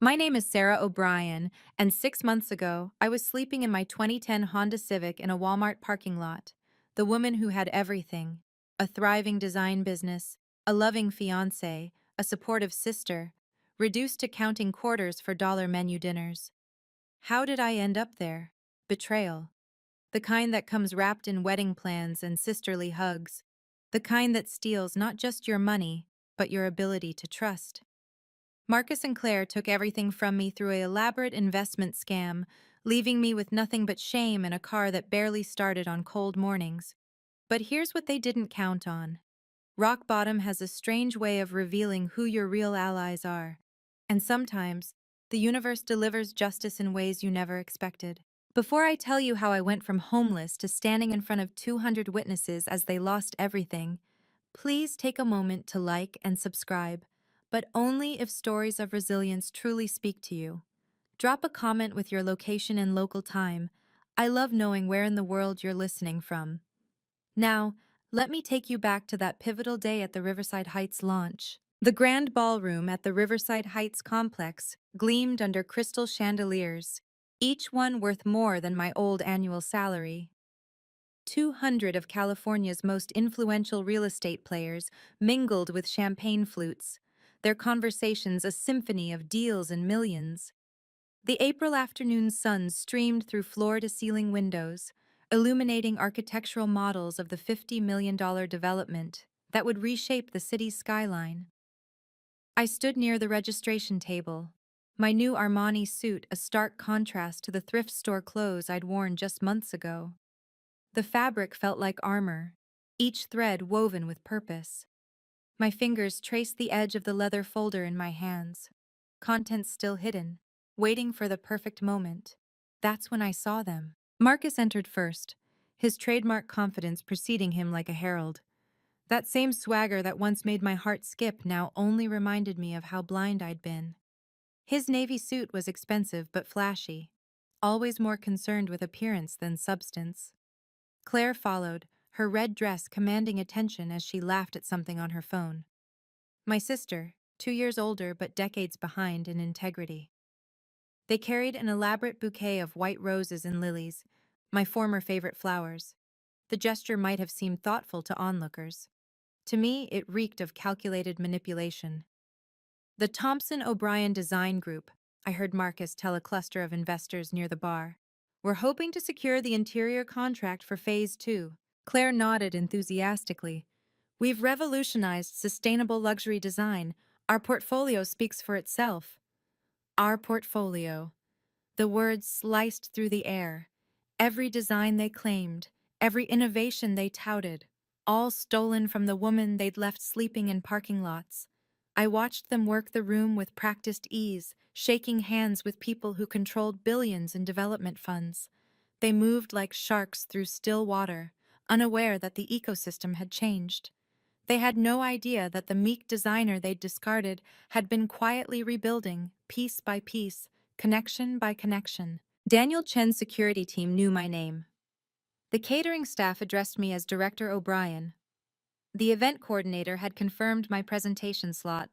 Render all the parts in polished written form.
My name is Sarah O'Brien, and 6 months ago, I was sleeping in my 2010 Honda Civic in a Walmart parking lot. The woman who had everything: a thriving design business, a loving fiancé, a supportive sister, reduced to counting quarters for dollar menu dinners. How did I end up there? Betrayal. The kind that comes wrapped in wedding plans and sisterly hugs. The kind that steals not just your money, but your ability to trust. Marcus and Claire took everything from me through an elaborate investment scam, leaving me with nothing but shame and a car that barely started on cold mornings. But here's what they didn't count on. Rock bottom has a strange way of revealing who your real allies are. And sometimes, the universe delivers justice in ways you never expected. Before I tell you how I went from homeless to standing in front of 200 witnesses as they lost everything, please take a moment to like and subscribe, but only if stories of resilience truly speak to you. Drop a comment with your location and local time. I love knowing where in the world you're listening from. Now, let me take you back to that pivotal day at the Riverside Heights launch. The grand ballroom at the Riverside Heights complex gleamed under crystal chandeliers, each one worth more than my old annual salary. 200 of California's most influential real estate players mingled with champagne flutes, their conversations a symphony of deals and millions. The April afternoon sun streamed through floor-to-ceiling windows, illuminating architectural models of the $50 million development that would reshape the city's skyline. I stood near the registration table, my new Armani suit a stark contrast to the thrift store clothes I'd worn just months ago. The fabric felt like armor, each thread woven with purpose. My fingers traced the edge of the leather folder in my hands, contents still hidden, waiting for the perfect moment. That's when I saw them. Marcus entered first, his trademark confidence preceding him like a herald. That same swagger that once made my heart skip now only reminded me of how blind I'd been. His navy suit was expensive but flashy, always more concerned with appearance than substance. Claire followed, her red dress commanding attention as she laughed at something on her phone. My sister, 2 years older but decades behind in integrity. They carried an elaborate bouquet of white roses and lilies, my former favorite flowers. The gesture might have seemed thoughtful to onlookers. To me, it reeked of calculated manipulation. The Thompson O'Brien Design Group, I heard Marcus tell a cluster of investors near the bar. We're hoping to secure the interior contract for Phase 2. Claire nodded enthusiastically. We've revolutionized sustainable luxury design. Our portfolio speaks for itself. Our portfolio. The words sliced through the air. Every design they claimed, every innovation they touted, all stolen from the woman they'd left sleeping in parking lots. I watched them work the room with practiced ease, shaking hands with people who controlled billions in development funds. They moved like sharks through still water, unaware that the ecosystem had changed. They had no idea that the meek designer they'd discarded had been quietly rebuilding, piece by piece, connection by connection. Daniel Chen's security team knew my name. The catering staff addressed me as Director O'Brien. The event coordinator had confirmed my presentation slot.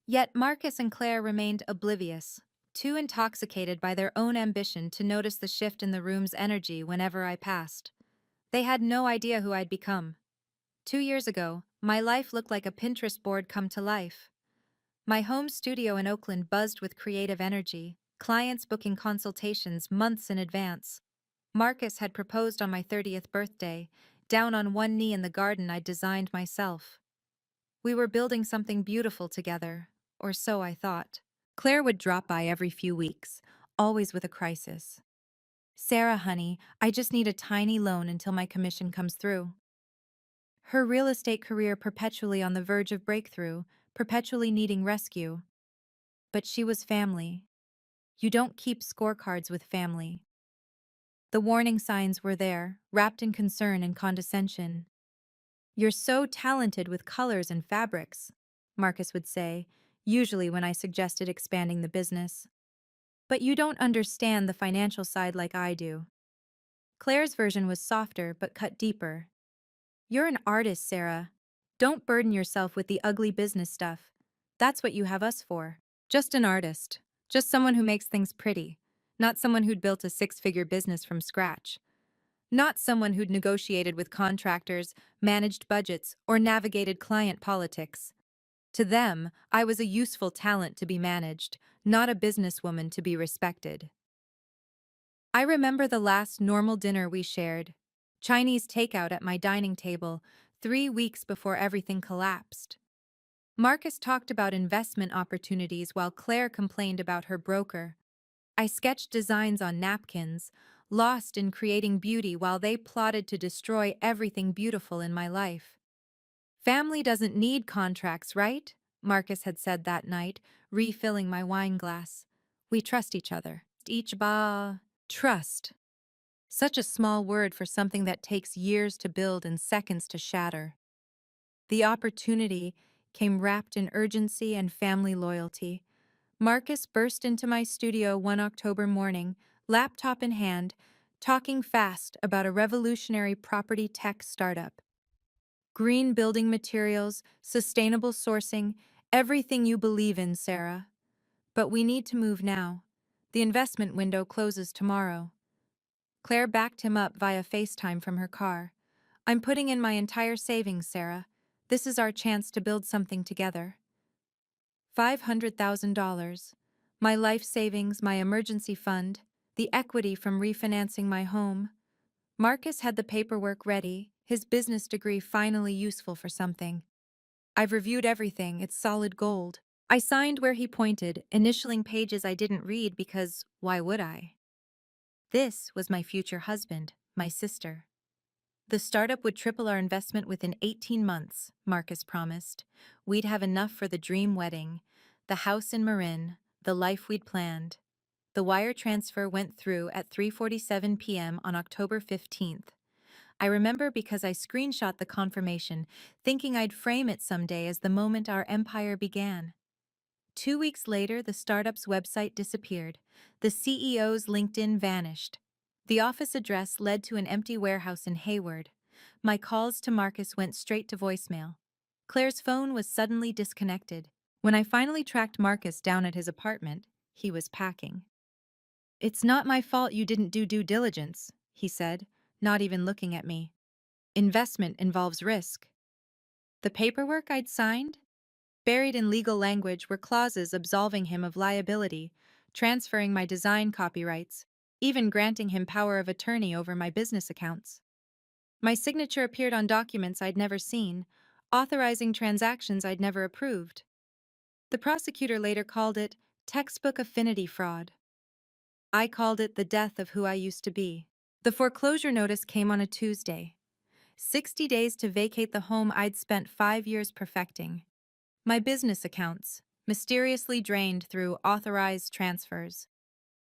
Yet Marcus and Claire remained oblivious, too intoxicated by their own ambition to notice the shift in the room's energy whenever I passed. They had no idea who I'd become. 2 years ago, my life looked like a Pinterest board come to life. My home studio in Oakland buzzed with creative energy, clients booking consultations months in advance. Marcus had proposed on my 30th birthday, down on one knee in the garden I'd designed myself. We were building something beautiful together, or so I thought. Claire would drop by every few weeks, always with a crisis. Sarah, honey, I just need a tiny loan until my commission comes through. Her real estate career perpetually on the verge of breakthrough, perpetually needing rescue. But she was family. You don't keep scorecards with family. The warning signs were there, wrapped in concern and condescension. You're so talented with colors and fabrics, Marcus would say, usually when I suggested expanding the business. But you don't understand the financial side like I do. Claire's version was softer but cut deeper. You're an artist, Sarah. Don't burden yourself with the ugly business stuff. That's what you have us for. Just an artist, Just someone who makes things pretty, not someone who'd built a six-figure business from scratch. Not someone who'd negotiated with contractors, managed budgets, or navigated client politics. To them, I was a useful talent to be managed, not a businesswoman to be respected. I remember the last normal dinner we shared. Chinese takeout at my dining table, 3 weeks before everything collapsed. Marcus talked about investment opportunities while Claire complained about her broker. I sketched designs on napkins, lost in creating beauty while they plotted to destroy everything beautiful in my life. Family doesn't need contracts, right? Marcus had said that night, refilling my wine glass. We trust each other. Trust. Such a small word for something that takes years to build and seconds to shatter. The opportunity came wrapped in urgency and family loyalty. Marcus burst into my studio one October morning, laptop in hand, talking fast about a revolutionary property tech startup. Green building materials, sustainable sourcing, everything you believe in, Sarah. But we need to move now. The investment window closes tomorrow. Claire backed him up via FaceTime from her car. I'm putting in my entire savings, Sarah. This is our chance to build something together. $500,000. My life savings, my emergency fund, the equity from refinancing my home. Marcus had the paperwork ready, his business degree finally useful for something. I've reviewed everything, it's solid gold. I signed where he pointed, initialing pages I didn't read because why would I? This was my future husband, my sister. The startup would triple our investment within 18 months, Marcus promised. We'd have enough for the dream wedding, the house in Marin, the life we'd planned. The wire transfer went through at 3:47 p.m. on October 15th. I remember because I screenshot the confirmation, thinking I'd frame it someday as the moment our empire began. 2 weeks later, the startup's website disappeared. The CEO's LinkedIn vanished. The office address led to an empty warehouse in Hayward. My calls to Marcus went straight to voicemail. Claire's phone was suddenly disconnected. When I finally tracked Marcus down at his apartment, he was packing. It's not my fault you didn't do due diligence, he said, not even looking at me. Investment involves risk. The paperwork I'd signed? Buried in legal language were clauses absolving him of liability, transferring my design copyrights, even granting him power of attorney over my business accounts. My signature appeared on documents I'd never seen, authorizing transactions I'd never approved. The prosecutor later called it textbook affinity fraud. I called it the death of who I used to be. The foreclosure notice came on a Tuesday. 60 days to vacate the home I'd spent 5 years perfecting. My business accounts, mysteriously drained through authorized transfers.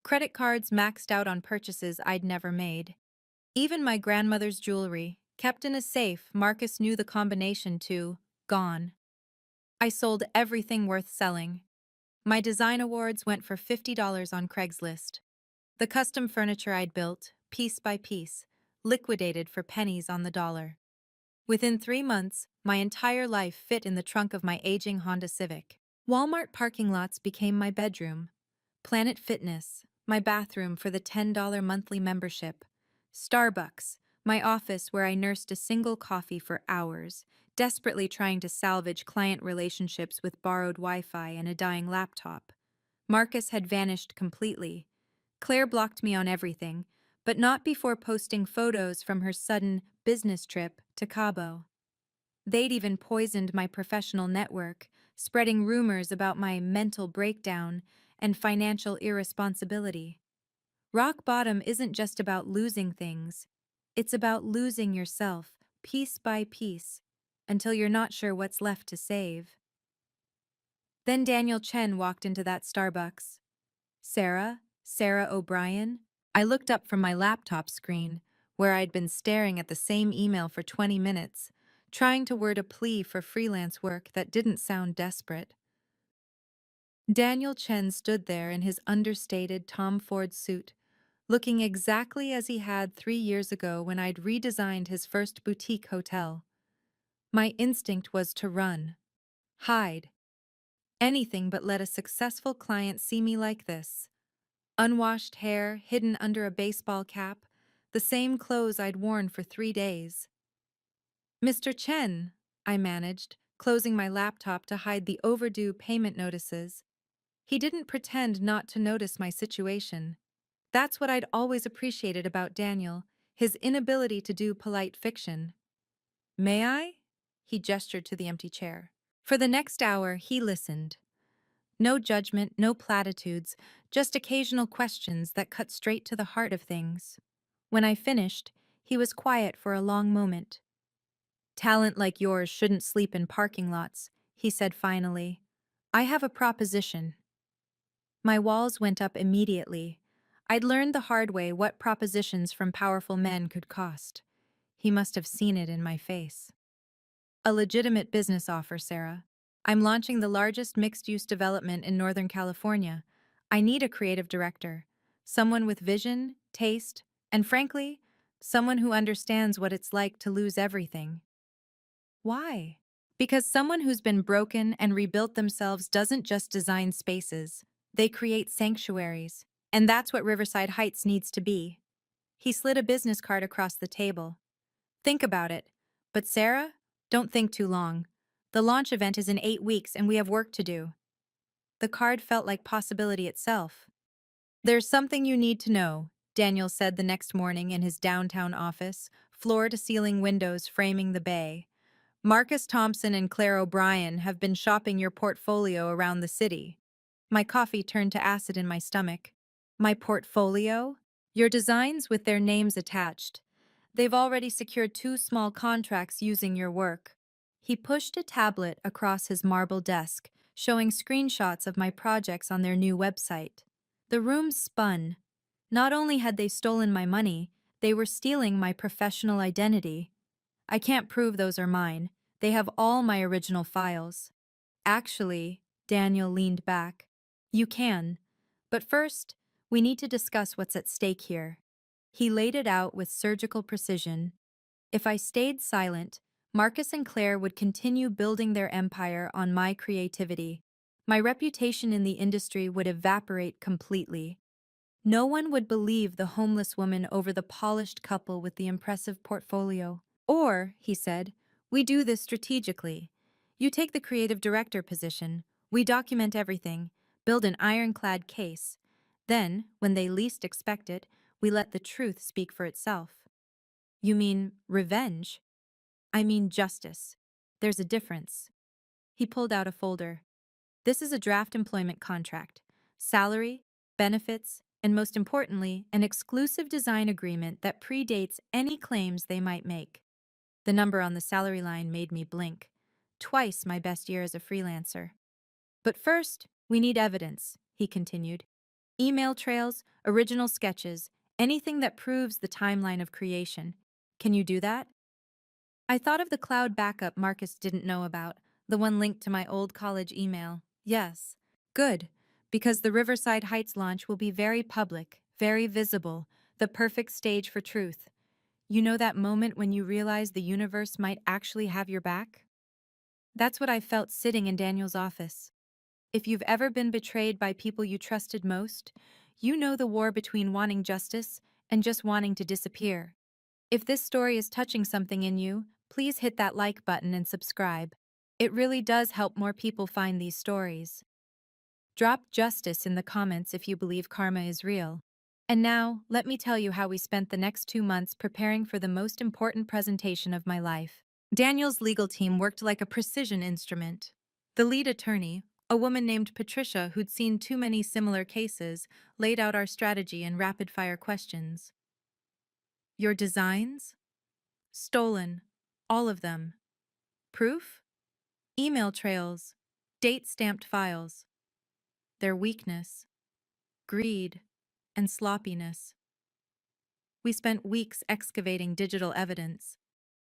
Credit cards maxed out on purchases I'd never made. Even my grandmother's jewelry, kept in a safe, Marcus knew the combination to gone. I sold everything worth selling. My design awards went for $50 on Craigslist. The custom furniture I'd built, piece by piece, liquidated for pennies on the dollar. Within 3 months, my entire life fit in the trunk of my aging Honda Civic. Walmart parking lots became my bedroom. Planet Fitness, my bathroom for the $10 monthly membership. Starbucks, my office where I nursed a single coffee for hours, desperately trying to salvage client relationships with borrowed Wi-Fi and a dying laptop. Marcus had vanished completely. Claire blocked me on everything, but not before posting photos from her sudden business trip to Cabo. They'd even poisoned my professional network, spreading rumors about my mental breakdown and financial irresponsibility. Rock bottom isn't just about losing things. It's about losing yourself, piece by piece, until you're not sure what's left to save. Then Daniel Chen walked into that Starbucks. Sarah O'Brien? I looked up from my laptop screen, where I'd been staring at the same email for 20 minutes, trying to word a plea for freelance work that didn't sound desperate. Daniel Chen stood there in his understated Tom Ford suit, looking exactly as he had 3 years ago when I'd redesigned his first boutique hotel. My instinct was to run, hide. Anything but let a successful client see me like this. Unwashed hair hidden under a baseball cap, the same clothes I'd worn for 3 days. Mr. Chen, I managed, closing my laptop to hide the overdue payment notices. He didn't pretend not to notice my situation. That's what I'd always appreciated about Daniel, his inability to do polite fiction. May I? He gestured to the empty chair. For the next hour, he listened. No judgment, no platitudes, just occasional questions that cut straight to the heart of things. When I finished, he was quiet for a long moment. Talent like yours shouldn't sleep in parking lots, he said finally. I have a proposition. My walls went up immediately. I'd learned the hard way what propositions from powerful men could cost. He must have seen it in my face. A legitimate business offer, Sarah. I'm launching the largest mixed-use development in Northern California. I need a creative director, someone with vision, taste, and frankly, someone who understands what it's like to lose everything. Why? Because someone who's been broken and rebuilt themselves doesn't just design spaces, they create sanctuaries. And that's what Riverside Heights needs to be. He slid a business card across the table. Think about it. But Sarah, don't think too long. The launch event is in 8 weeks and we have work to do. The card felt like possibility itself. There's something you need to know, Daniel said the next morning in his downtown office, floor-to-ceiling windows framing the bay. Marcus Thompson and Claire O'Brien have been shopping your portfolio around the city. My coffee turned to acid in my stomach. My portfolio? Your designs with their names attached. They've already secured 2 small contracts using your work. He pushed a tablet across his marble desk, showing screenshots of my projects on their new website. The room spun. Not only had they stolen my money, they were stealing my professional identity. I can't prove those are mine. They have all my original files. Actually, Daniel leaned back. You can. But first, we need to discuss what's at stake here. He laid it out with surgical precision. If I stayed silent, Marcus and Claire would continue building their empire on my creativity. My reputation in the industry would evaporate completely. No one would believe the homeless woman over the polished couple with the impressive portfolio. Or, he said, we do this strategically. You take the creative director position, we document everything, build an ironclad case. Then, when they least expect it, we let the truth speak for itself. You mean revenge? I mean justice. There's a difference. He pulled out a folder. This is a draft employment contract. Salary, benefits, and most importantly, an exclusive design agreement that predates any claims they might make. The number on the salary line made me blink. Twice my best year as a freelancer. But first, we need evidence, he continued. Email trails, original sketches, anything that proves the timeline of creation. Can you do that? I thought of the cloud backup Marcus didn't know about, the one linked to my old college email. Yes. Good, because the Riverside Heights launch will be very public, very visible, the perfect stage for truth. You know that moment when you realize the universe might actually have your back? That's what I felt sitting in Daniel's office. If you've ever been betrayed by people you trusted most, you know the war between wanting justice and just wanting to disappear. If this story is touching something in you, please hit that like button and subscribe. It really does help more people find these stories. Drop justice in the comments if you believe karma is real. And now, let me tell you how we spent the next 2 months preparing for the most important presentation of my life. Daniel's legal team worked like a precision instrument. The lead attorney, a woman named Patricia who'd seen too many similar cases, laid out our strategy in rapid-fire questions. Your designs? Stolen. All of them. Proof? Email trails. Date-stamped files. Their weakness? Greed and sloppiness. We spent weeks excavating digital evidence.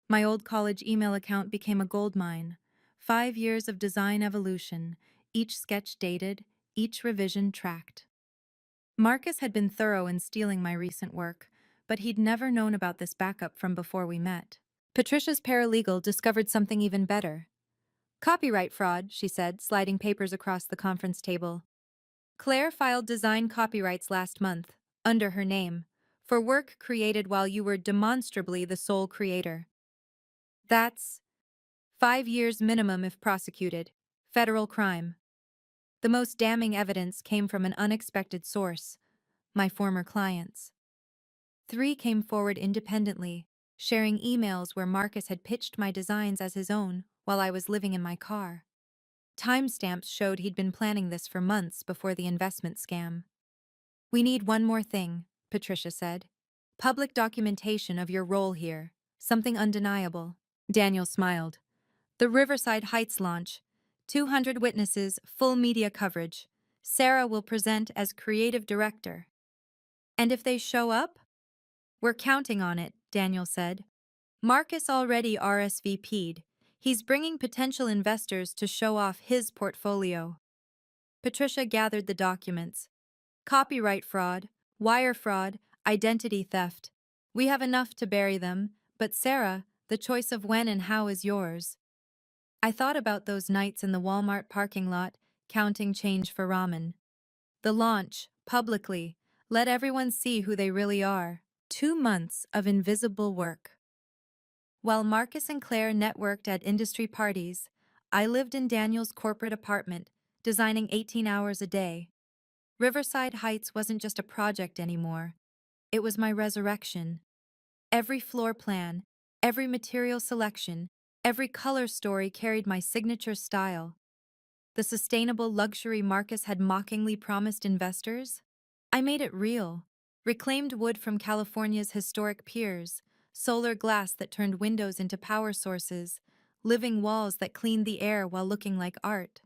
My old college email account became a goldmine. 5 years of design evolution, each sketch dated, each revision tracked. Marcus had been thorough in stealing my recent work, but he'd never known about this backup from before we met. Patricia's paralegal discovered something even better. Copyright fraud, she said, sliding papers across the conference table. Claire filed design copyrights last month, under her name, for work created while you were demonstrably the sole creator. That's 5 years minimum if prosecuted. Federal crime. The most damning evidence came from an unexpected source, my former clients. 3 came forward independently, sharing emails where Marcus had pitched my designs as his own while I was living in my car. Timestamps showed he'd been planning this for months before the investment scam. We need one more thing, Patricia said. Public documentation of your role here. Something undeniable. Daniel smiled. The Riverside Heights launch. 200 witnesses, full media coverage. Sarah will present as creative director. And if they show up? We're counting on it, Daniel said. Marcus already RSVP'd. He's bringing potential investors to show off his portfolio. Patricia gathered the documents. Copyright fraud, wire fraud, identity theft. We have enough to bury them, but Sarah, the choice of when and how is yours. I thought about those nights in the Walmart parking lot, counting change for ramen. The launch, publicly, let everyone see who they really are. 2 months of invisible work. While Marcus and Claire networked at industry parties, I lived in Daniel's corporate apartment, designing 18 hours a day. Riverside Heights wasn't just a project anymore. It was my resurrection. Every floor plan, every material selection, every color story carried my signature style. The sustainable luxury Marcus had mockingly promised investors? I made it real. Reclaimed wood from California's historic piers, solar glass that turned windows into power sources, living walls that cleaned the air while looking like art.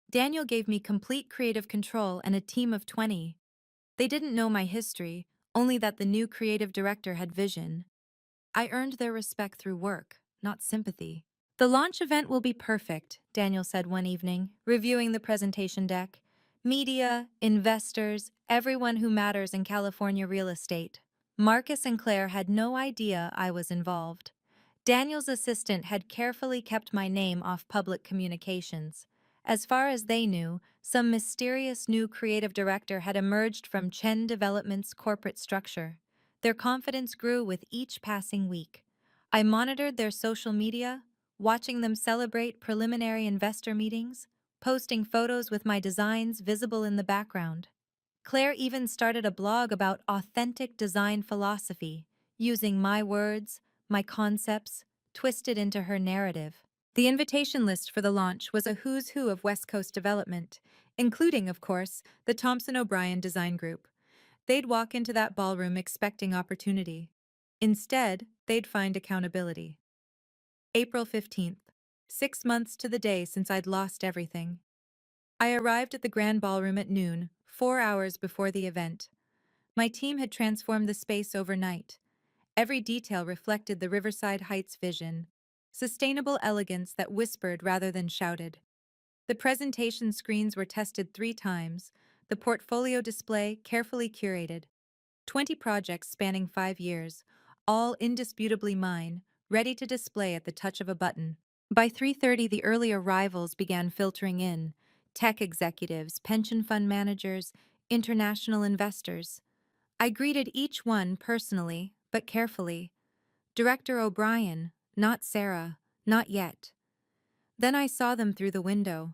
Daniel gave me complete creative control and a team of 20. They didn't know my history, only that the new creative director had vision. I earned their respect through work, not sympathy. The launch event will be perfect, Daniel said one evening, reviewing the presentation deck. Media, investors, everyone who matters in California real estate. Marcus and Claire had no idea I was involved. Daniel's assistant had carefully kept my name off public communications. As far as they knew, some mysterious new creative director had emerged from Chen Development's corporate structure. Their confidence grew with each passing week. I monitored their social media, watching them celebrate preliminary investor meetings, posting photos with my designs visible in the background. Claire even started a blog about authentic design philosophy, using my words, my concepts, twisted into her narrative. The invitation list for the launch was a who's who of West Coast development, including, of course, the Thompson O'Brien Design Group. They'd walk into that ballroom expecting opportunity. Instead, they'd find accountability. April 15th, 6 months to the day since I'd lost everything. I arrived at the Grand Ballroom at noon, 4 hours before the event. My team had transformed the space overnight. Every detail reflected the Riverside Heights vision, sustainable elegance that whispered rather than shouted. The presentation screens were tested 3 times, the portfolio display carefully curated. 20 projects spanning 5 years, all indisputably mine, ready to display at the touch of a button. By 3:30, the early arrivals began filtering in. Tech executives, pension fund managers, international investors. I greeted each one personally, but carefully. Director O'Brien, not Sarah, not yet. Then I saw them through the window.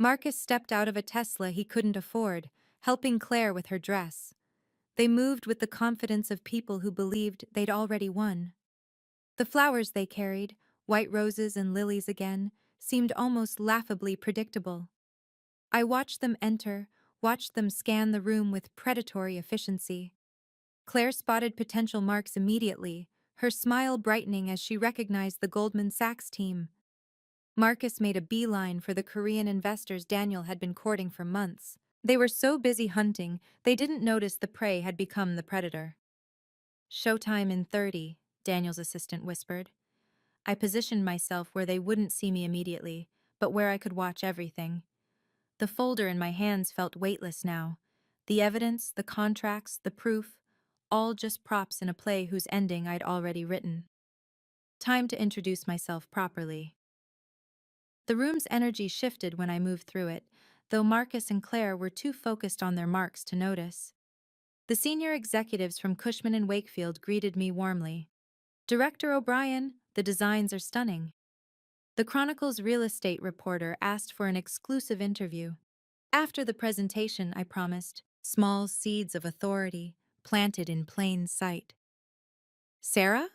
Marcus stepped out of a Tesla he couldn't afford, helping Claire with her dress. They moved with the confidence of people who believed they'd already won. The flowers they carried, white roses and lilies again, seemed almost laughably predictable. I watched them enter, watched them scan the room with predatory efficiency. Claire spotted potential marks immediately, her smile brightening as she recognized the Goldman Sachs team. Marcus made a beeline for the Korean investors Daniel had been courting for months. They were so busy hunting, they didn't notice the prey had become the predator. "Showtime in 30, Daniel's assistant whispered. I positioned myself where they wouldn't see me immediately, but where I could watch everything. The folder in my hands felt weightless now. The evidence, the contracts, the proof, all just props in a play whose ending I'd already written. Time to introduce myself properly. The room's energy shifted when I moved through it, though Marcus and Claire were too focused on their marks to notice. The senior executives from Cushman and Wakefield greeted me warmly. Director O'Brien, the designs are stunning. The Chronicle's real estate reporter asked for an exclusive interview. After the presentation, I promised, small seeds of authority planted in plain sight. Sarah?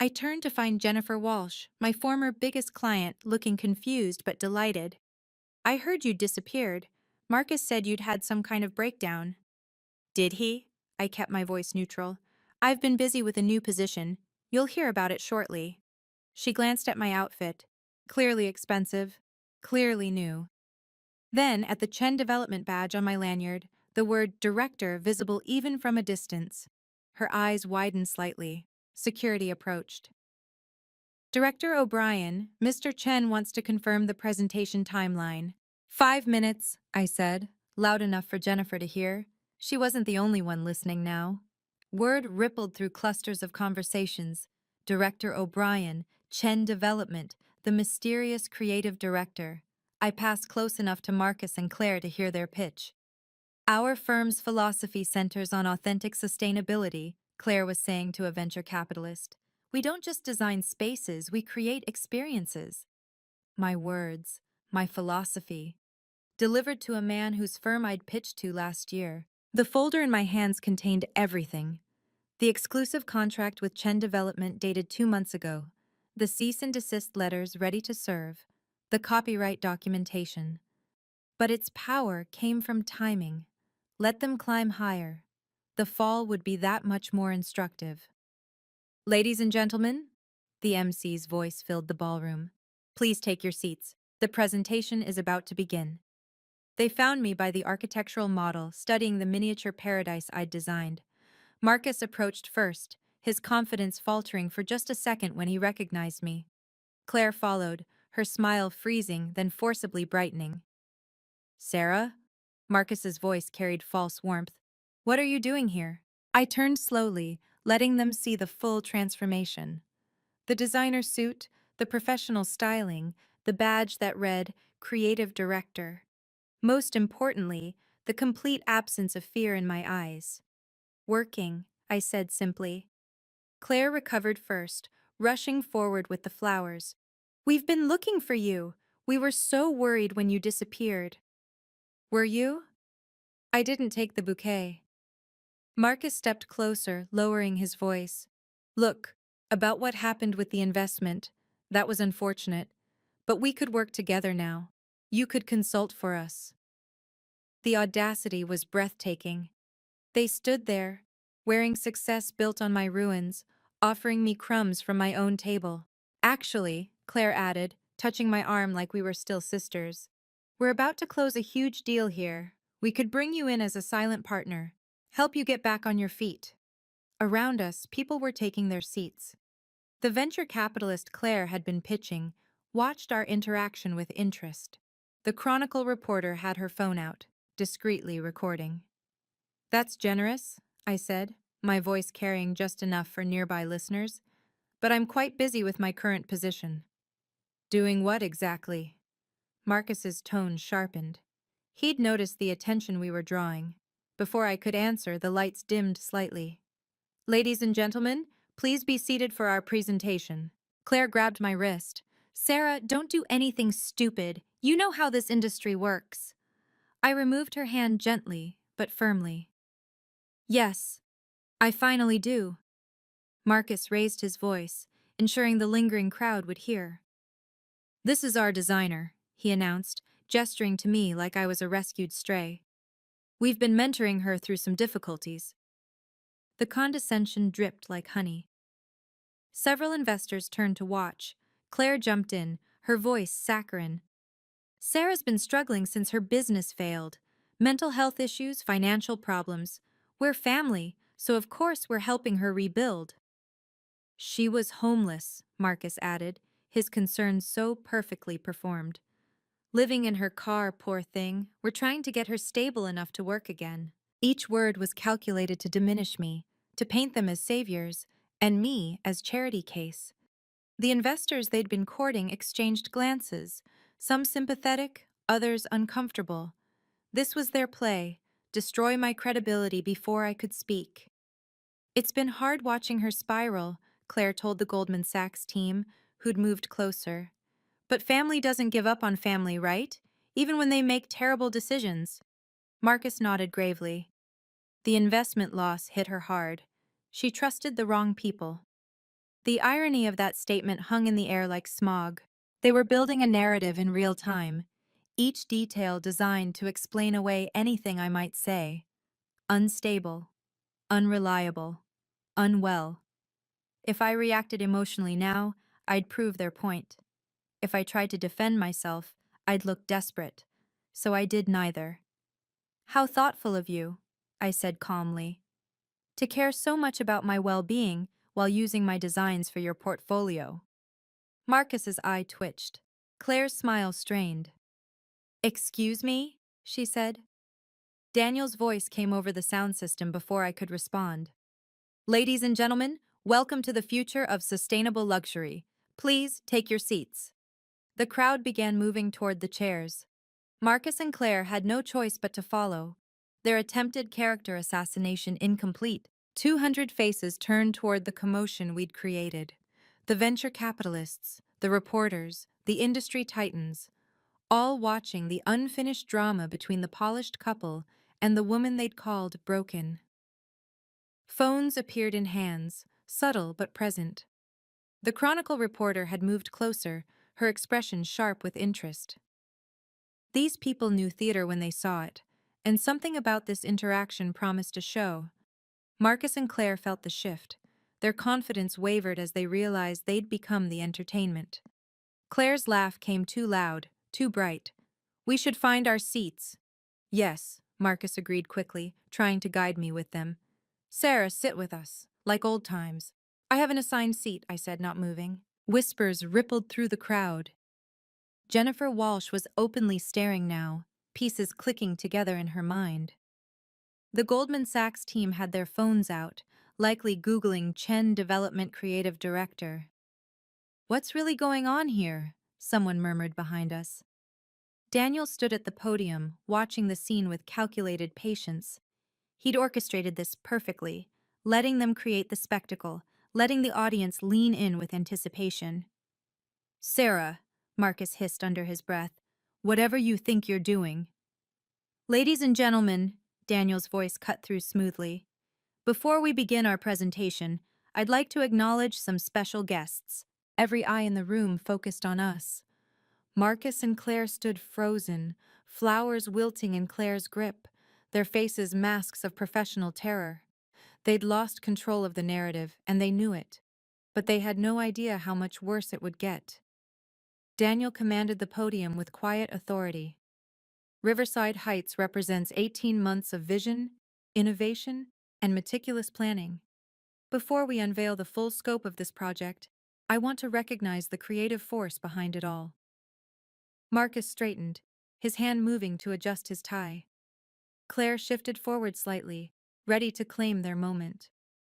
I turned to find Jennifer Walsh, my former biggest client, looking confused but delighted. I heard you disappeared. Marcus said you'd had some kind of breakdown. Did he? I kept my voice neutral. I've been busy with a new position. You'll hear about it shortly. She glanced at my outfit. Clearly expensive. Clearly new. Then, at the Chen Development badge on my lanyard, the word Director visible even from a distance. Her eyes widened slightly. Security approached. Director O'Brien, Mr. Chen wants to confirm the presentation timeline. 5 minutes, I said, loud enough for Jennifer to hear. She wasn't the only one listening now. Word rippled through clusters of conversations. Director O'Brien, Chen Development, the mysterious creative director. I passed close enough to Marcus and Claire to hear their pitch. Our firm's philosophy centers on authentic sustainability, Claire was saying to a venture capitalist. We don't just design spaces, we create experiences. My words, my philosophy, delivered to a man whose firm I'd pitched to last year. The folder in my hands contained everything. The exclusive contract with Chen Development dated 2 months ago, the cease and desist letters ready to serve, the copyright documentation. But its power came from timing. Let them climb higher. The fall would be that much more instructive. Ladies and gentlemen, the MC's voice filled the ballroom. Please take your seats. The presentation is about to begin. They found me by the architectural model, studying the miniature paradise I'd designed. Marcus approached first, his confidence faltering for just a second when he recognized me. Claire followed, her smile freezing, then forcibly brightening. Sarah? Marcus's voice carried false warmth. What are you doing here? I turned slowly, letting them see the full transformation. The designer suit, the professional styling, the badge that read, Creative Director. Most importantly, the complete absence of fear in my eyes. Working, I said simply. Claire recovered first, rushing forward with the flowers. We've been looking for you. We were so worried when you disappeared. Were you? I didn't take the bouquet. Marcus stepped closer, lowering his voice. Look, about what happened with the investment. That was unfortunate. But we could work together now. You could consult for us. The audacity was breathtaking. They stood there, wearing success built on my ruins, offering me crumbs from my own table. Actually, Claire added, touching my arm like we were still sisters, we're about to close a huge deal here. We could bring you in as a silent partner, help you get back on your feet. Around us, people were taking their seats. The venture capitalist Claire had been pitching, watched our interaction with interest. The Chronicle reporter had her phone out, discreetly recording. That's generous, I said, my voice carrying just enough for nearby listeners, but I'm quite busy with my current position. Doing what exactly? Marcus's tone sharpened. He'd noticed the attention we were drawing. Before I could answer, the lights dimmed slightly. Ladies and gentlemen, please be seated for our presentation. Claire grabbed my wrist. Sarah, don't do anything stupid. You know how this industry works. I removed her hand gently, but firmly. Yes, I finally do. Marcus raised his voice, ensuring the lingering crowd would hear. This is our designer, he announced, gesturing to me like I was a rescued stray. We've been mentoring her through some difficulties. The condescension dripped like honey. Several investors turned to watch. Claire jumped in, her voice saccharine. Sarah's been struggling since her business failed. Mental health issues, financial problems. We're family, so of course we're helping her rebuild. She was homeless, Marcus added, his concern so perfectly performed. Living in her car, poor thing. We're trying to get her stable enough to work again. Each word was calculated to diminish me, to paint them as saviors, and me as charity case. The investors they'd been courting exchanged glances, some sympathetic, others uncomfortable. This was their play: destroy my credibility before I could speak. It's been hard watching her spiral, Claire told the Goldman Sachs team, who'd moved closer. But family doesn't give up on family, right? Even when they make terrible decisions. Marcus nodded gravely. The investment loss hit her hard. She trusted the wrong people. The irony of that statement hung in the air like smog. They were building a narrative in real time, each detail designed to explain away anything I might say. Unstable, unreliable, unwell. If I reacted emotionally now, I'd prove their point. If I tried to defend myself, I'd look desperate. So I did neither. How thoughtful of you, I said calmly. To care so much about my well-being while using my designs for your portfolio. Marcus's eye twitched. Claire's smile strained. Excuse me? She said. Daniel's voice came over the sound system before I could respond. Ladies and gentlemen, welcome to the future of sustainable luxury. Please take your seats. The crowd began moving toward the chairs. Marcus and Claire had no choice but to follow. Their attempted character assassination incomplete. 200 faces turned toward the commotion we'd created. The venture capitalists, the reporters, the industry titans, all watching the unfinished drama between the polished couple and the woman they'd called broken. Phones appeared in hands, subtle but present. The Chronicle reporter had moved closer, her expression sharp with interest. These people knew theater when they saw it, and something about this interaction promised a show. Marcus and Claire felt the shift. Their confidence wavered as they realized they'd become the entertainment. Claire's laugh came too loud, too bright. We should find our seats. Yes, Marcus agreed quickly, trying to guide me with them. Sarah, sit with us, like old times. I have an assigned seat, I said, not moving. Whispers rippled through the crowd. Jennifer Walsh was openly staring now, pieces clicking together in her mind. The Goldman Sachs team had their phones out, likely Googling Chen Development Creative Director. What's really going on here? Someone murmured behind us. Daniel stood at the podium, watching the scene with calculated patience. He'd orchestrated this perfectly, letting them create the spectacle, letting the audience lean in with anticipation. Sarah, Marcus hissed under his breath, whatever you think you're doing. Ladies and gentlemen, Daniel's voice cut through smoothly. Before we begin our presentation, I'd like to acknowledge some special guests. Every eye in the room focused on us. Marcus and Claire stood frozen, flowers wilting in Claire's grip, their faces masks of professional terror. They'd lost control of the narrative, and they knew it. But they had no idea how much worse it would get. Daniel commanded the podium with quiet authority. Riverside Heights represents 18 months of vision, innovation, and meticulous planning. Before we unveil the full scope of this project, I want to recognize the creative force behind it all. Marcus straightened, his hand moving to adjust his tie. Claire shifted forward slightly, ready to claim their moment.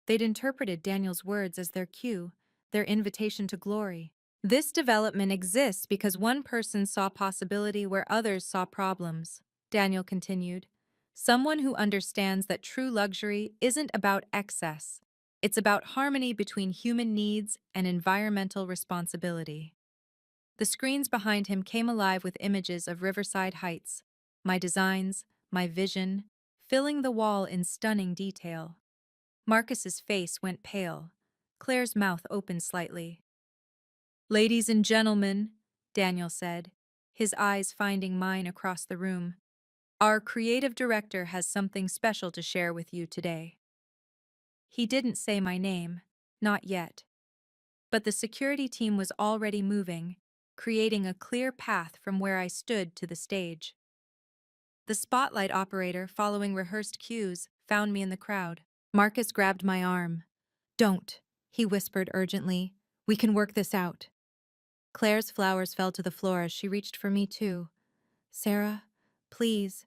They'd interpreted Daniel's words as their cue, their invitation to glory. This development exists because one person saw possibility where others saw problems, Daniel continued. Someone who understands that true luxury isn't about excess. It's about harmony between human needs and environmental responsibility. The screens behind him came alive with images of Riverside Heights, my designs, my vision, filling the wall in stunning detail. Marcus's face went pale. Claire's mouth opened slightly. Ladies and gentlemen, Daniel said, his eyes finding mine across the room, our creative director has something special to share with you today. He didn't say my name, not yet. But the security team was already moving, creating a clear path from where I stood to the stage. The spotlight operator, following rehearsed cues, found me in the crowd. Marcus grabbed my arm. Don't, he whispered urgently. We can work this out. Claire's flowers fell to the floor as she reached for me too. Sarah, please,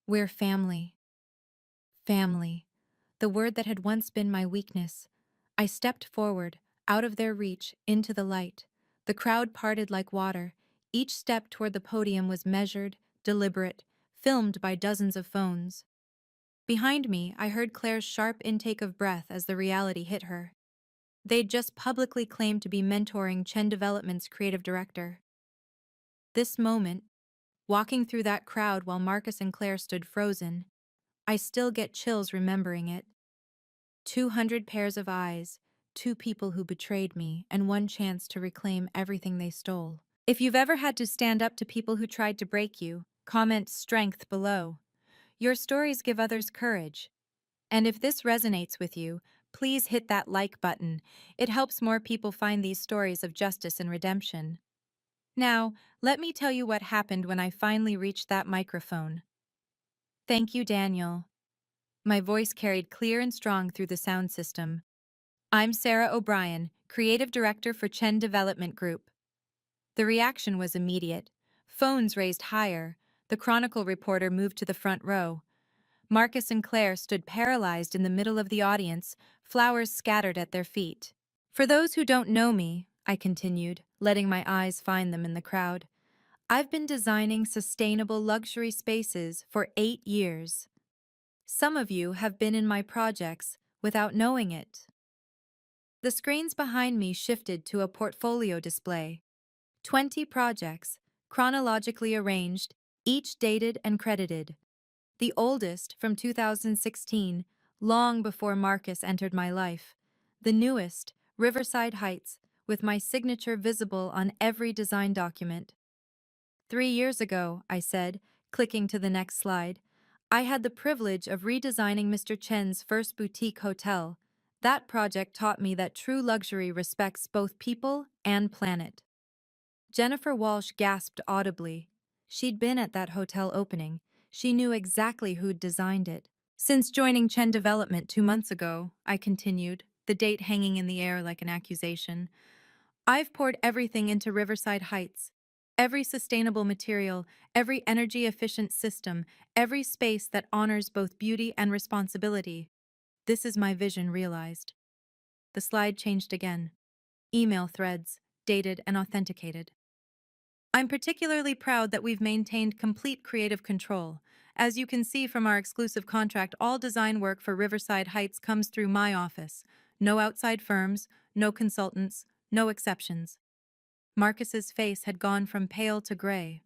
we're family. Family. The word that had once been my weakness. I stepped forward, out of their reach, into the light. The crowd parted like water. Each step toward the podium was measured, deliberate, filmed by dozens of phones. Behind me, I heard Claire's sharp intake of breath as the reality hit her. They'd just publicly claimed to be mentoring Chen Development's creative director. This moment, walking through that crowd while Marcus and Claire stood frozen, I still get chills remembering it. 200 pairs of eyes, two people who betrayed me, and one chance to reclaim everything they stole. If you've ever had to stand up to people who tried to break you, comment strength below. Your stories give others courage. And if this resonates with you, please hit that like button. It helps more people find these stories of justice and redemption. Now, let me tell you what happened when I finally reached that microphone. Thank you, Daniel. My voice carried clear and strong through the sound system. I'm Sarah O'Brien, Creative Director for Chen Development Group. The reaction was immediate. Phones raised higher. The Chronicle reporter moved to the front row. Marcus and Claire stood paralyzed in the middle of the audience, flowers scattered at their feet. For those who don't know me, I continued, letting my eyes find them in the crowd, I've been designing sustainable luxury spaces for 8 years. Some of you have been in my projects without knowing it. The screens behind me shifted to a portfolio display. 20 projects, chronologically arranged, each dated and credited. The oldest, from 2016, long before Marcus entered my life. The newest, Riverside Heights, with my signature visible on every design document. 3 years ago, I said, clicking to the next slide, I had the privilege of redesigning Mr. Chen's first boutique hotel. That project taught me that true luxury respects both people and planet. Jennifer Walsh gasped audibly. She'd been at that hotel opening. She knew exactly who'd designed it. Since joining Chen Development 2 months ago, I continued, the date hanging in the air like an accusation, I've poured everything into Riverside Heights. Every sustainable material, every energy-efficient system, every space that honors both beauty and responsibility. This is my vision realized. The slide changed again. Email threads, dated and authenticated. I'm particularly proud that we've maintained complete creative control. As you can see from our exclusive contract, all design work for Riverside Heights comes through my office. No outside firms, no consultants, no exceptions. Marcus's face had gone from pale to gray.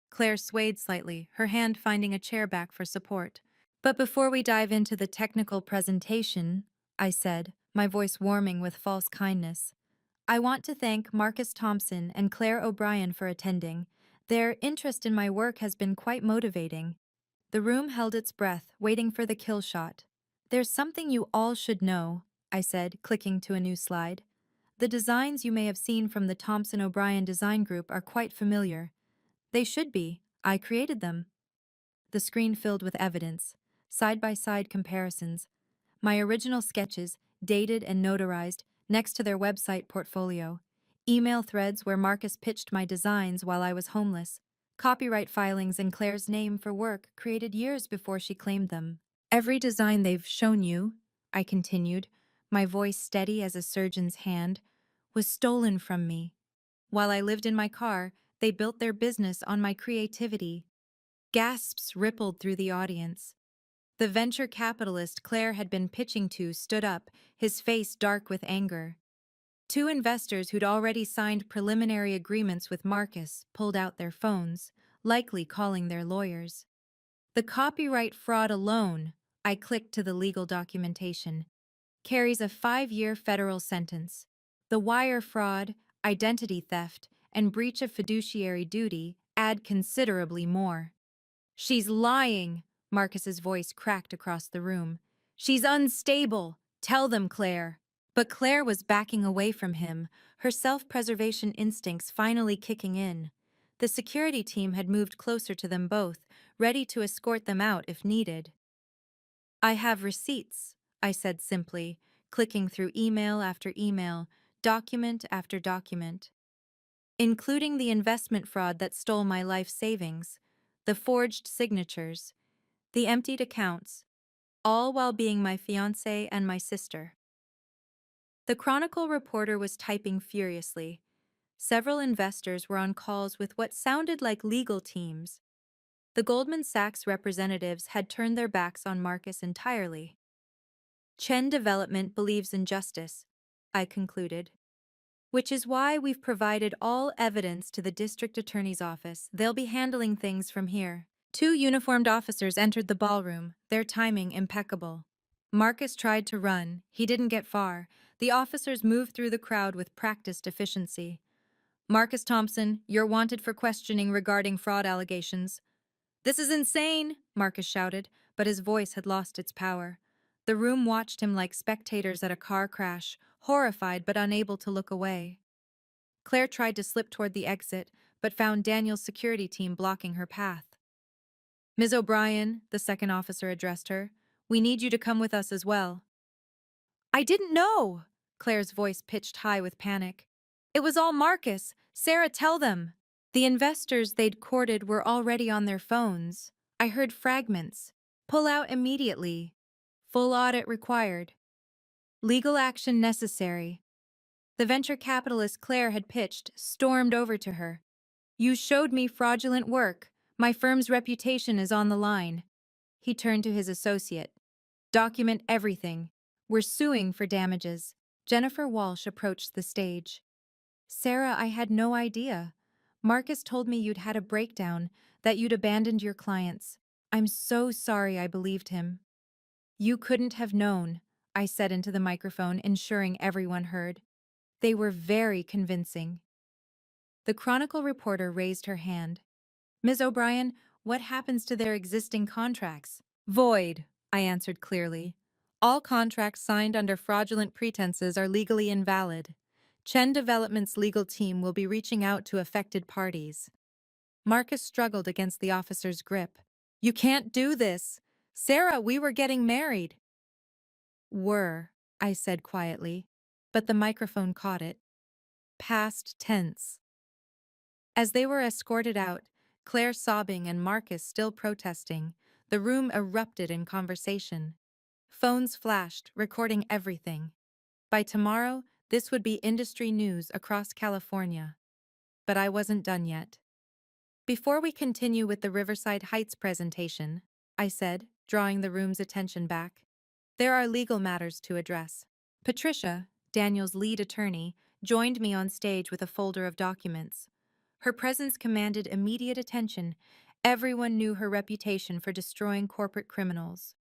Claire swayed slightly, her hand finding a chair back for support. But before we dive into the technical presentation, I said, my voice warming with false kindness, I want to thank Marcus Thompson and Claire O'Brien for attending. Their interest in my work has been quite motivating. The room held its breath, waiting for the kill shot. There's something you all should know, I said, clicking to a new slide. The designs you may have seen from the Thompson O'Brien Design Group are quite familiar. They should be. I created them. The screen filled with evidence, side-by-side comparisons. My original sketches, dated and notarized, next to their website portfolio. Email threads where Marcus pitched my designs while I was homeless. Copyright filings in Claire's name for work created years before she claimed them. Every design they've shown you, I continued, my voice steady as a surgeon's hand, was stolen from me. While I lived in my car, they built their business on my creativity. Gasps rippled through the audience. The venture capitalist Claire had been pitching to stood up, his face dark with anger. Two investors who'd already signed preliminary agreements with Marcus pulled out their phones, likely calling their lawyers. The copyright fraud alone, I clicked to the legal documentation, carries a 5-year federal sentence. The wire fraud, identity theft, and breach of fiduciary duty add considerably more. She's lying, Marcus's voice cracked across the room. She's unstable. Tell them, Claire. But Claire was backing away from him, her self-preservation instincts finally kicking in. The security team had moved closer to them both, ready to escort them out if needed. I have receipts, I said simply, clicking through email after email, document after document, including the investment fraud that stole my life savings, the forged signatures, the emptied accounts, all while being my fiancé and my sister. The Chronicle reporter was typing furiously. Several investors were on calls with what sounded like legal teams. The Goldman Sachs representatives had turned their backs on Marcus entirely. Chen Development believes in justice, I concluded. Which is why we've provided all evidence to the district attorney's office. They'll be handling things from here. Two uniformed officers entered the ballroom, their timing impeccable. Marcus tried to run. He didn't get far. The officers moved through the crowd with practiced efficiency. Marcus Thompson, you're wanted for questioning regarding fraud allegations. This is insane, Marcus shouted, but his voice had lost its power. The room watched him like spectators at a car crash, horrified but unable to look away. Claire tried to slip toward the exit, but found Daniel's security team blocking her path. Ms. O'Brien, the second officer addressed her, we need you to come with us as well. I didn't know, Claire's voice pitched high with panic. It was all Marcus. Sarah, tell them. The investors they'd courted were already on their phones. I heard fragments. Pull out immediately. Full audit required. Legal action necessary. The venture capitalist Claire had pitched stormed over to her. You showed me fraudulent work. My firm's reputation is on the line. He turned to his associate. Document everything. We're suing for damages. Jennifer Walsh approached the stage. Sarah, I had no idea. Marcus told me you'd had a breakdown, that you'd abandoned your clients. I'm so sorry I believed him. You couldn't have known, I said into the microphone, ensuring everyone heard. They were very convincing. The Chronicle reporter raised her hand. Ms. O'Brien, what happens to their existing contracts? Void, I answered clearly. All contracts signed under fraudulent pretenses are legally invalid. Chen Development's legal team will be reaching out to affected parties. Marcus struggled against the officer's grip. You can't do this. Sarah, we were getting married. Were, I said quietly, but the microphone caught it. Past tense. As they were escorted out, Claire sobbing and Marcus still protesting, the room erupted in conversation. Phones flashed, recording everything. By tomorrow, this would be industry news across California. But I wasn't done yet. Before we continue with the Riverside Heights presentation, I said, drawing the room's attention back, there are legal matters to address. Patricia, Daniel's lead attorney, joined me on stage with a folder of documents. Her presence commanded immediate attention. Everyone knew her reputation for destroying corporate criminals.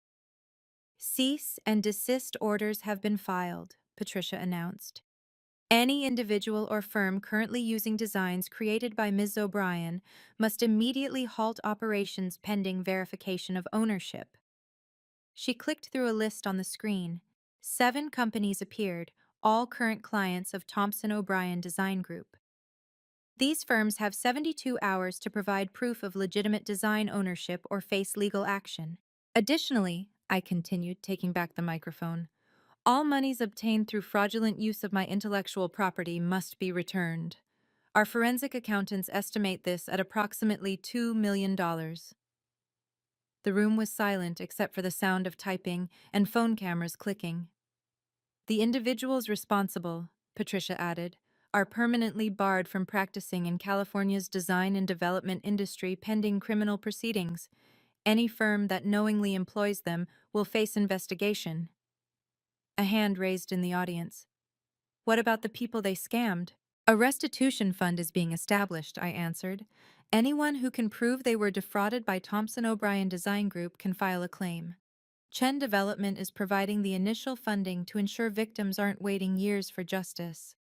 Cease and desist orders have been filed, Patricia announced. Any individual or firm currently using designs created by Ms. O'Brien must immediately halt operations pending verification of ownership. She clicked through a list on the screen. 7 companies appeared, all current clients of Thompson O'Brien Design Group. These firms have 72 hours to provide proof of legitimate design ownership or face legal action. Additionally, I continued, taking back the microphone, all monies obtained through fraudulent use of my intellectual property must be returned. Our forensic accountants estimate this at approximately $2 million. The room was silent except for the sound of typing and phone cameras clicking. The individuals responsible, Patricia added, are permanently barred from practicing in California's design and development industry pending criminal proceedings. Any firm that knowingly employs them will face investigation. A hand raised in the audience. What about the people they scammed? A restitution fund is being established, I answered. Anyone who can prove they were defrauded by Thompson O'Brien Design Group can file a claim. Chen Development is providing the initial funding to ensure victims aren't waiting years for justice.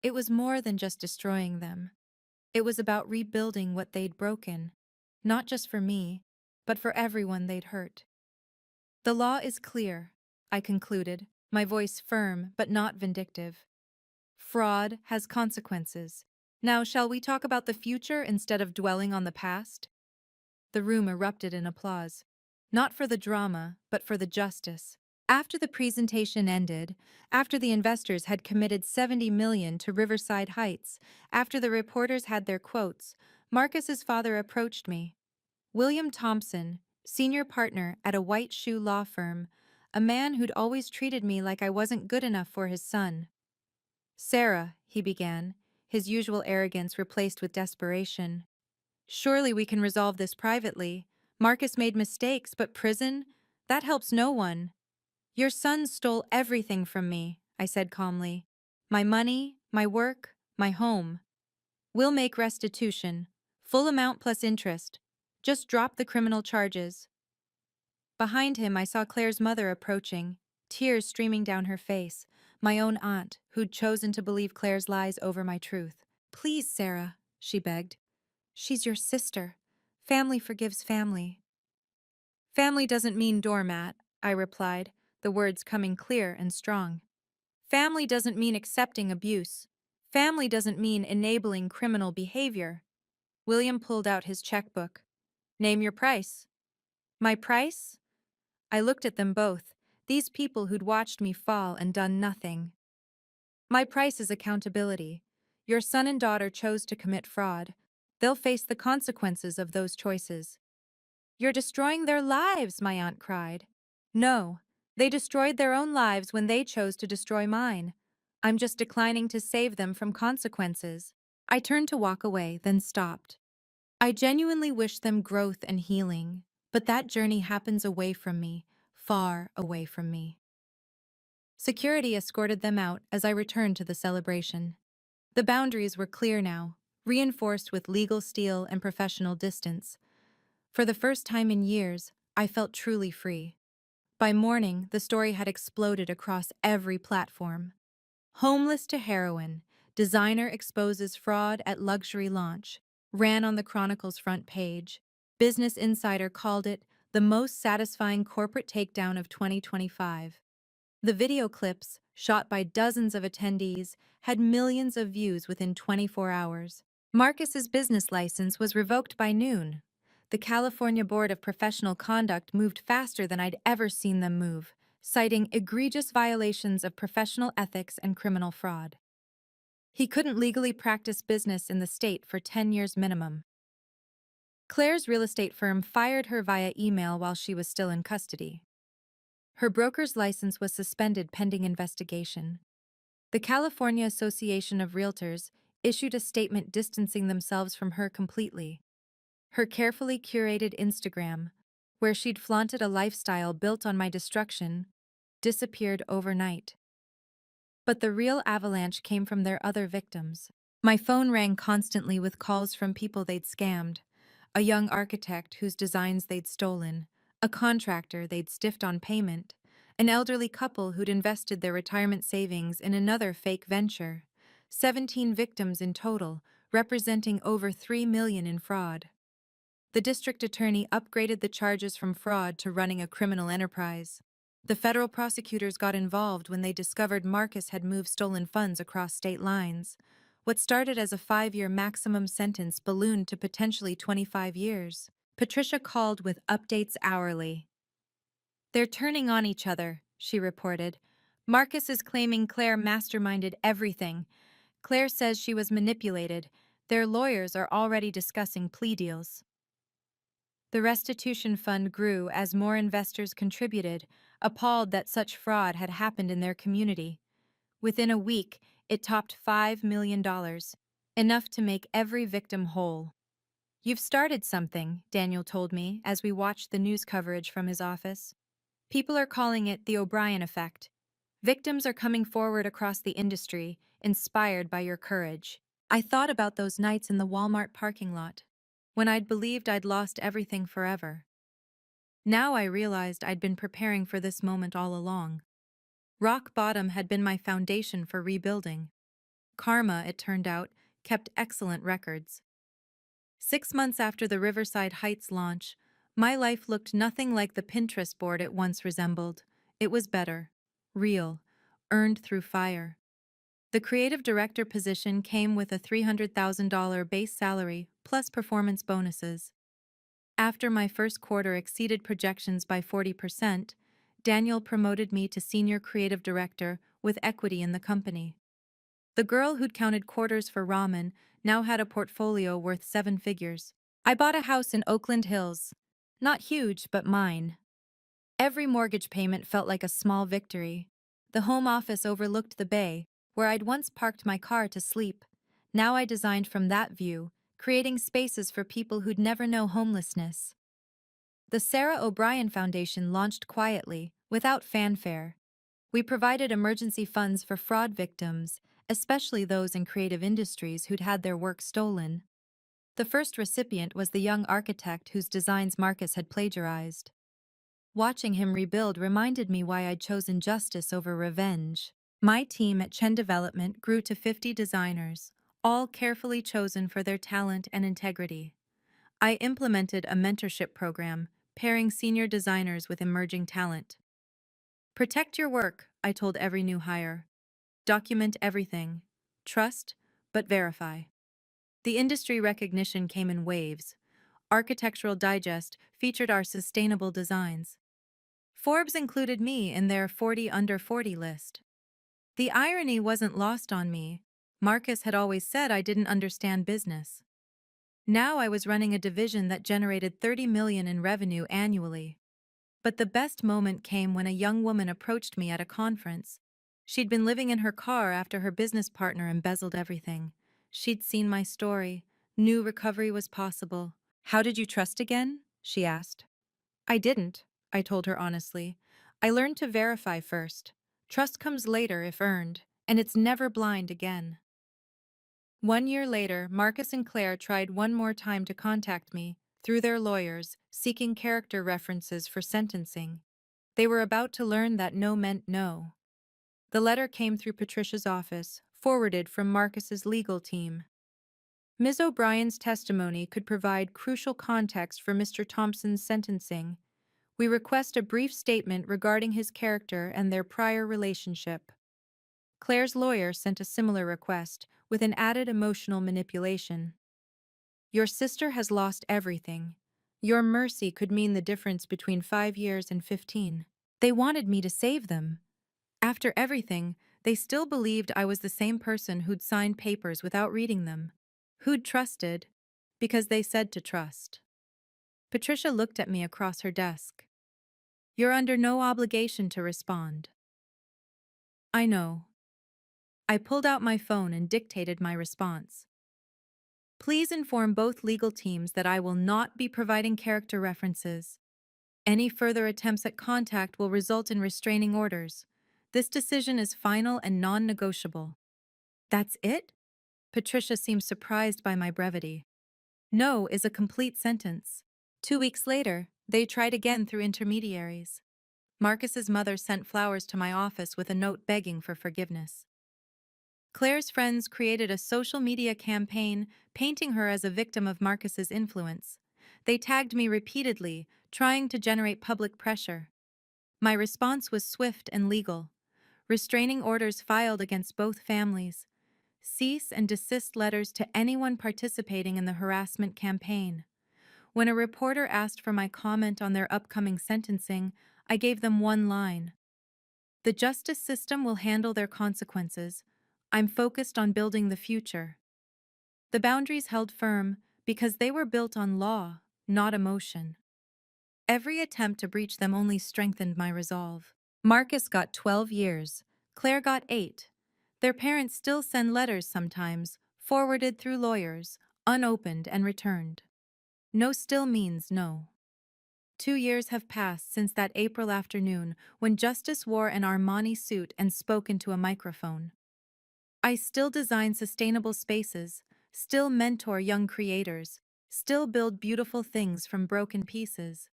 It was more than just destroying them. It was about rebuilding what they'd broken, not just for me, but for everyone they'd hurt. The law is clear, I concluded, my voice firm but not vindictive. Fraud has consequences. Now, shall we talk about the future instead of dwelling on the past? The room erupted in applause. Not for the drama, but for the justice. After the presentation ended, after the investors had committed $70 million to Riverside Heights, after the reporters had their quotes, Marcus's father approached me. William Thompson, senior partner at a white shoe law firm, a man who'd always treated me like I wasn't good enough for his son. Sarah, he began, his usual arrogance replaced with desperation. Surely we can resolve this privately. Marcus made mistakes, but prison? That helps no one. Your son stole everything from me, I said calmly. My money, my work, my home. We'll make restitution. Full amount plus interest. Just drop the criminal charges. Behind him, I saw Claire's mother approaching, tears streaming down her face, my own aunt, who'd chosen to believe Claire's lies over my truth. Please, Sarah, she begged. She's your sister. Family forgives family. Family doesn't mean doormat, I replied, the words coming clear and strong. Family doesn't mean accepting abuse. Family doesn't mean enabling criminal behavior. William pulled out his checkbook. Name your price. My price? I looked at them both, these people who'd watched me fall and done nothing. My price is accountability. Your son and daughter chose to commit fraud. They'll face the consequences of those choices. You're destroying their lives, my aunt cried. No, they destroyed their own lives when they chose to destroy mine. I'm just declining to save them from consequences. I turned to walk away, then stopped. I genuinely wish them growth and healing, but that journey happens away from me, far away from me. Security escorted them out as I returned to the celebration. The boundaries were clear now, reinforced with legal steel and professional distance. For the first time in years, I felt truly free. By morning, the story had exploded across every platform. Homeless to heroin, designer exposes fraud at luxury launch, ran on the Chronicle's front page. Business Insider called it the most satisfying corporate takedown of 2025. The video clips, shot by dozens of attendees, had millions of views within 24 hours. Marcus's business license was revoked by noon. The California Board of Professional Conduct moved faster than I'd ever seen them move, citing egregious violations of professional ethics and criminal fraud. He couldn't legally practice business in the state for 10 years minimum. Claire's real estate firm fired her via email while she was still in custody. Her broker's license was suspended pending investigation. The California Association of Realtors issued a statement distancing themselves from her completely. Her carefully curated Instagram, where she'd flaunted a lifestyle built on my destruction, disappeared overnight. But the real avalanche came from their other victims. My phone rang constantly with calls from people they'd scammed, a young architect whose designs they'd stolen, a contractor they'd stiffed on payment, an elderly couple who'd invested their retirement savings in another fake venture. 17 victims in total, representing over $3 million in fraud. The district attorney upgraded the charges from fraud to running a criminal enterprise. The federal prosecutors got involved when they discovered Marcus had moved stolen funds across state lines. What started as a 5-year maximum sentence ballooned to potentially 25 years. Patricia called with updates hourly. They're turning on each other, she reported. Marcus is claiming Claire masterminded everything. Claire says she was manipulated. Their lawyers are already discussing plea deals. The restitution fund grew as more investors contributed, appalled that such fraud had happened in their community. Within a week, it topped $5 million, enough to make every victim whole. You've started something, Daniel told me as we watched the news coverage from his office. People are calling it the O'Brien effect. Victims are coming forward across the industry, inspired by your courage. I thought about those nights in the Walmart parking lot, when I'd believed I'd lost everything forever. Now I realized I'd been preparing for this moment all along. Rock bottom had been my foundation for rebuilding. Karma, it turned out, kept excellent records. 6 months after the Riverside Heights launch, my life looked nothing like the Pinterest board it once resembled. It was better, real, earned through fire. The creative director position came with a $300,000 base salary plus performance bonuses. After my first quarter exceeded projections by 40%, Daniel promoted me to senior creative director with equity in the company. The girl who'd counted quarters for ramen now had a portfolio worth 7 figures. I bought a house in Oakland Hills. Not huge, but mine. Every mortgage payment felt like a small victory. The home office overlooked the bay, where I'd once parked my car to sleep. Now I designed from that view, creating spaces for people who'd never know homelessness. The Sarah O'Brien Foundation launched quietly, without fanfare. We provided emergency funds for fraud victims, especially those in creative industries who'd had their work stolen. The first recipient was the young architect whose designs Marcus had plagiarized. Watching him rebuild reminded me why I'd chosen justice over revenge. My team at Chen Development grew to 50 designers, all carefully chosen for their talent and integrity. I implemented a mentorship program, pairing senior designers with emerging talent. Protect your work, I told every new hire. Document everything. Trust, but verify. The industry recognition came in waves. Architectural Digest featured our sustainable designs. Forbes included me in their 40 under 40 list. The irony wasn't lost on me. Marcus had always said I didn't understand business. Now I was running a division that generated 30 million in revenue annually. But the best moment came when a young woman approached me at a conference. She'd been living in her car after her business partner embezzled everything. She'd seen my story, knew recovery was possible. "How did you trust again?" she asked. "I didn't," I told her honestly. "I learned to verify first. Trust comes later if earned, and it's never blind again." 1 year later, Marcus and Claire tried one more time to contact me, through their lawyers, seeking character references for sentencing. They were about to learn that no meant no. The letter came through Patricia's office, forwarded from Marcus's legal team. Ms. O'Brien's testimony could provide crucial context for Mr. Thompson's sentencing. We request a brief statement regarding his character and their prior relationship. Claire's lawyer sent a similar request, with an added emotional manipulation. "Your sister has lost everything. Your mercy could mean the difference between 5 years and 15. They wanted me to save them. After everything, they still believed I was the same person who'd signed papers without reading them. Who'd trusted, because they said to trust." Patricia looked at me across her desk. "You're under no obligation to respond." "I know." I pulled out my phone and dictated my response. "Please inform both legal teams that I will not be providing character references. Any further attempts at contact will result in restraining orders. This decision is final and non-negotiable." "That's it?" Patricia seemed surprised by my brevity. "No" is a complete sentence. 2 weeks later, they tried again through intermediaries. Marcus's mother sent flowers to my office with a note begging for forgiveness. Claire's friends created a social media campaign painting her as a victim of Marcus's influence. They tagged me repeatedly, trying to generate public pressure. My response was swift and legal. Restraining orders filed against both families. Cease and desist letters to anyone participating in the harassment campaign. When a reporter asked for my comment on their upcoming sentencing, I gave them one line: "The justice system will handle their consequences. I'm focused on building the future." The boundaries held firm because they were built on law, not emotion. Every attempt to breach them only strengthened my resolve. Marcus got 12 years. Claire got 8. Their parents still send letters sometimes, forwarded through lawyers, unopened and returned. No still means no. 2 years have passed since that April afternoon when Justice wore an Armani suit and spoke into a microphone. I still design sustainable spaces, still mentor young creators, still build beautiful things from broken pieces.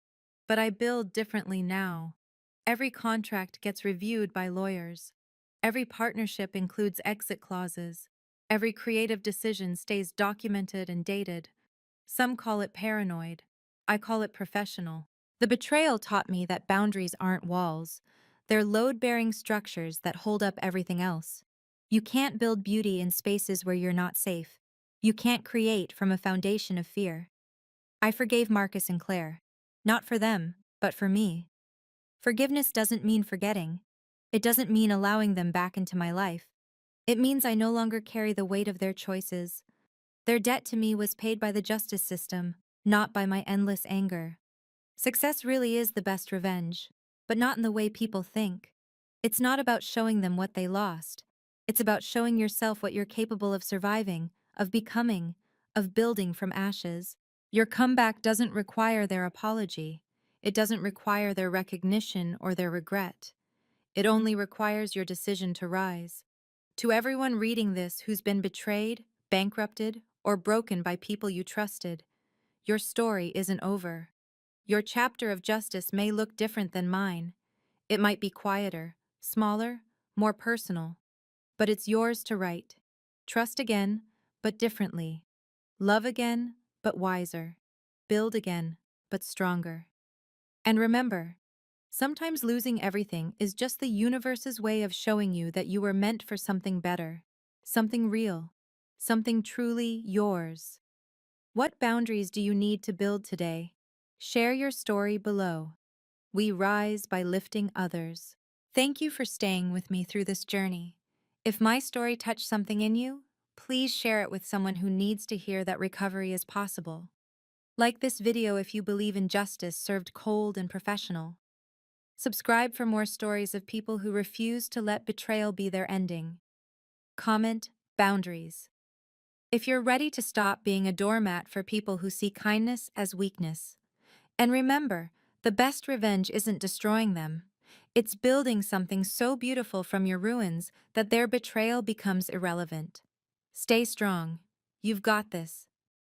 But I build differently now. Every contract gets reviewed by lawyers. Every partnership includes exit clauses. Every creative decision stays documented and dated. Some call it paranoid. I call it professional. The betrayal taught me that boundaries aren't walls. They're load-bearing structures that hold up everything else. You can't build beauty in spaces where you're not safe. You can't create from a foundation of fear. I forgave Marcus and Claire. Not for them, but for me. Forgiveness doesn't mean forgetting. It doesn't mean allowing them back into my life. It means I no longer carry the weight of their choices. Their debt to me was paid by the justice system, not by my endless anger. Success really is the best revenge. but not in the way people think. It's not about showing them what they lost. It's about showing yourself what you're capable of surviving, of becoming, of building from ashes. Your comeback doesn't require their apology. It doesn't require their recognition or their regret. It only requires your decision to rise. To everyone reading this who's been betrayed, bankrupted, or broken by people you trusted, your story isn't over. Your chapter of justice may look different than mine. It might be quieter, smaller, more personal, but it's yours to write. Trust again, but differently. Love again, but wiser. Build again, but stronger. And remember, sometimes losing everything is just the universe's way of showing you that you were meant for something better, something real, something truly yours. What boundaries do you need to build today? Share your story below. We rise by lifting others. Thank you for staying with me through this journey. If my story touched something in you, please share it with someone who needs to hear that recovery is possible. Like this video if you believe in justice served cold and professional. Subscribe for more stories of people who refuse to let betrayal be their ending. Comment, boundaries. If you're ready to stop being a doormat for people who see kindness as weakness. And remember, the best revenge isn't destroying them. It's building something so beautiful from your ruins that their betrayal becomes irrelevant. Stay strong. You've got this.